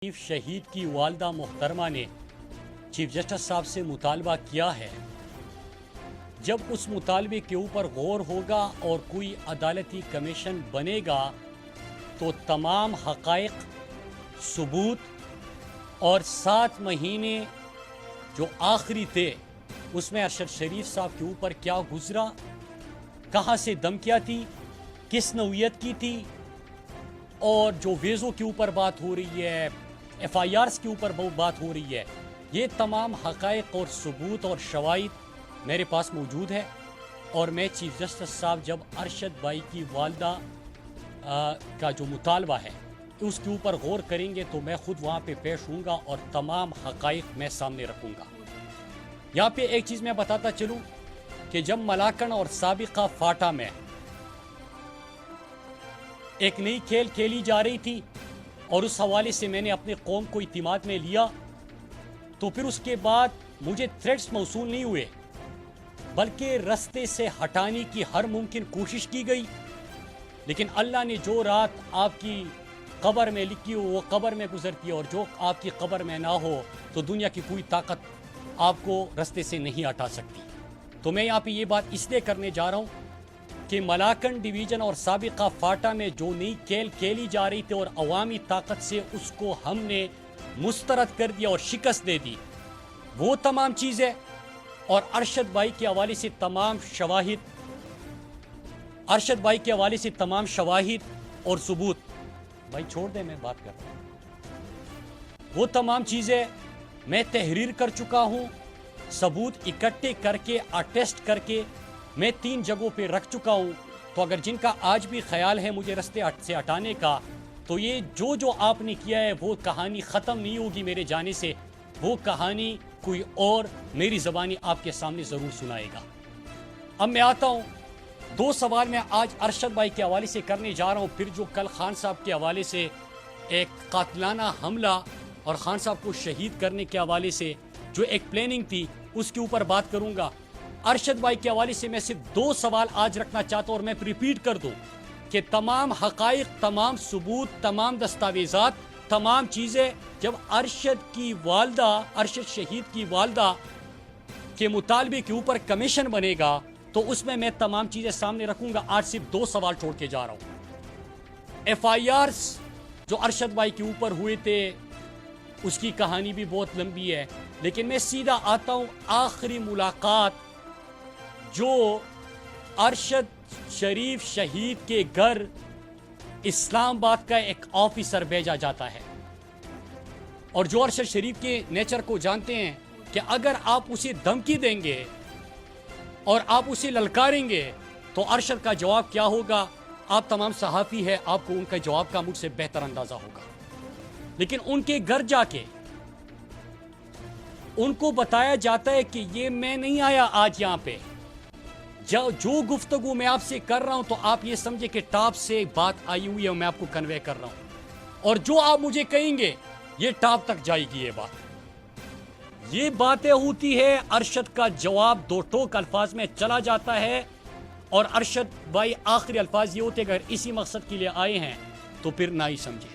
شہید کی والدہ محترمہ نے چیف جسٹس صاحب سے مطالبہ کیا ہے، جب اس مطالبے کے اوپر غور ہوگا اور کوئی عدالتی کمیشن بنے گا تو تمام حقائق، ثبوت اور 7 مہینے جو آخری تھے اس میں ارشد شریف صاحب کے اوپر کیا گزرا، کہاں سے دھمکیاں تھی، کس نوعیت کی تھی، اور جو ویزوں کے اوپر بات ہو رہی ہے، ایف آئی آرز کے اوپر بات ہو رہی ہے، یہ تمام حقائق اور ثبوت اور شواہد میرے پاس موجود ہے۔ اور میں چیف جسٹس صاحب جب ارشد بھائی کی والدہ کا جو مطالبہ ہے اس کے اوپر غور کریں گے تو میں خود وہاں پہ پیش ہوں گا اور تمام حقائق میں سامنے رکھوں گا۔ یہاں پہ ایک چیز میں بتاتا چلوں کہ جب ملاکنڈ اور سابقہ فاٹا میں ایک نئی کھیل کھیلی جا رہی تھی اور اس حوالے سے میں نے اپنے قوم کو اعتماد میں لیا، تو پھر اس کے بعد مجھے تھریٹس موصول نہیں ہوئے بلکہ رستے سے ہٹانے کی ہر ممکن کوشش کی گئی، لیکن اللہ نے جو رات آپ کی قبر میں لکھی ہو وہ قبر میں گزرتی ہے، اور جو آپ کی قبر میں نہ ہو تو دنیا کی کوئی طاقت آپ کو رستے سے نہیں ہٹا سکتی۔ تو میں یہاں پہ یہ بات اس لیے کرنے جا رہا ہوں کہ ملاکنڈ ڈویژن اور سابقہ فاٹا میں جو نئی کھیل کھیلی جا رہی تھی اور عوامی طاقت سے اس کو ہم نے مسترد کر دیا اور شکست دے دی، وہ تمام چیزیں اور ارشد بھائی کے حوالے سے تمام شواہد اور ثبوت، بھائی چھوڑ دیں میں بات کر رہا ہوں، وہ تمام چیزیں میں تحریر کر چکا ہوں، ثبوت اکٹھے کر کے اٹیسٹ کر کے میں 3 جگہوں پہ رکھ چکا ہوں۔ تو اگر جن کا آج بھی خیال ہے مجھے رستے سے ہٹانے کا، تو یہ جو آپ نے کیا ہے وہ کہانی ختم نہیں ہوگی میرے جانے سے، وہ کہانی کوئی اور میری زبانی آپ کے سامنے ضرور سنائے گا۔ اب میں آتا ہوں 2 سوال میں آج ارشد بھائی کے حوالے سے کرنے جا رہا ہوں، پھر جو کل خان صاحب کے حوالے سے ایک قاتلانہ حملہ اور خان صاحب کو شہید کرنے کے حوالے سے جو ایک پلاننگ تھی اس کے اوپر بات کروں گا۔ ارشد بھائی کے حوالے سے میں صرف 2 سوال آج رکھنا چاہتا ہوں اور میں ریپیٹ کر دوں کہ تمام حقائق، تمام ثبوت، تمام دستاویزات، تمام چیزیں جب ارشد شہید کی والدہ کے مطالبے کے اوپر کمیشن بنے گا تو اس میں تمام چیزیں سامنے رکھوں گا۔ آج صرف 2 سوال چھوڑ کے جا رہا ہوں۔ ایف آئی آرز جو ارشد بھائی کے اوپر ہوئے تھے اس کی کہانی بھی بہت لمبی ہے، لیکن میں سیدھا آتا ہوں آخری ملاقات جو ارشد شریف شہید کے گھر اسلام آباد کا ایک آفیسر بھیجا جاتا ہے، اور جو ارشد شریف کے نیچر کو جانتے ہیں کہ اگر آپ اسے دھمکی دیں گے اور آپ اسے للکاریں گے تو ارشد کا جواب کیا ہوگا، آپ تمام صحافی ہیں، آپ کو ان کا جواب کا مجھ سے بہتر اندازہ ہوگا۔ لیکن ان کے گھر جا کے ان کو بتایا جاتا ہے کہ یہ میں نہیں آیا آج یہاں پہ، جو گفتگو میں آپ سے کر رہا ہوں تو آپ یہ سمجھے کہ ٹاپ سے بات آئی ہوئی ہے، میں آپ کو کنوے کر رہا ہوں، اور جو آپ مجھے کہیں گے یہ ٹاپ تک جائے گی۔ یہ باتیں ہوتی ہے، ارشد کا جواب 2 ٹوک الفاظ میں چلا جاتا ہے، اور ارشد بھائی آخری الفاظ یہ ہوتے اگر اسی مقصد کے لیے آئے ہیں تو پھر نہ ہی سمجھے۔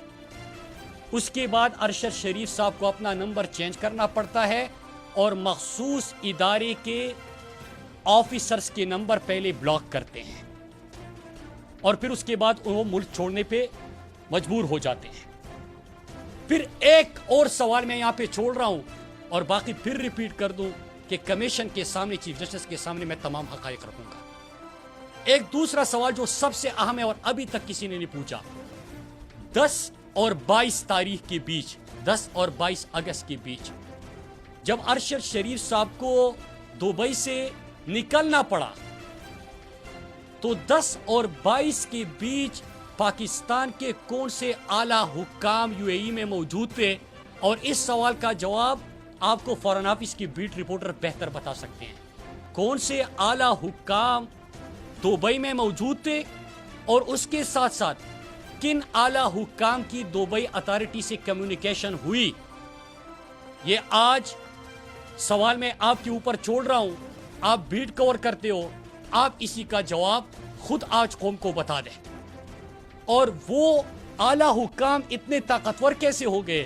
اس کے بعد ارشد شریف صاحب کو اپنا نمبر چینج کرنا پڑتا ہے اور مخصوص ادارے کے آفیسرز کے نمبر پہلے بلاک کرتے ہیں، اور پھر اس کے بعد وہ ملک چھوڑنے پہ مجبور ہو جاتے ہیں۔ پھر ایک اور سوال میں یہاں پہ چھوڑ رہا ہوں اور باقی پھر ریپیٹ کر دوں کہ کمیشن کے سامنے، چیف جسٹس کے سامنے میں تمام حقائق رکھوں گا۔ ایک دوسرا سوال جو سب سے اہم ہے اور ابھی تک کسی نے نہیں پوچھا، 10 اور 22 تاریخ کے بیچ، 10 اور 22 اگست کے بیچ جب ارشد شریف صاحب کو دبئی سے نکلنا پڑا تو 10 اور 22 کے بیچ پاکستان کے کون سے اعلیٰ حکام یو اے ای میں موجود تھے، اور اس سوال کا جواب آپ کو فارن آفس کی بیٹ رپورٹر بہتر بتا سکتے ہیں۔ کون سے اعلیٰ حکام دبئی میں موجود تھے، اور اس کے ساتھ ساتھ کن اعلیٰ حکام کی دبئی اتھارٹی سے کمیونیکیشن ہوئی، یہ آج سوال میں آپ کے اوپر چھوڑ رہا ہوں۔ آپ بیٹ کور کرتے ہو، آپ اسی کا جواب خود آج قوم کو بتا دیں۔ اور وہ اعلیٰ حکام اتنے طاقتور کیسے ہو گئے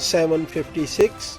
756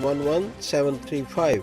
11735।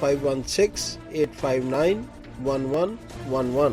516-859-1111।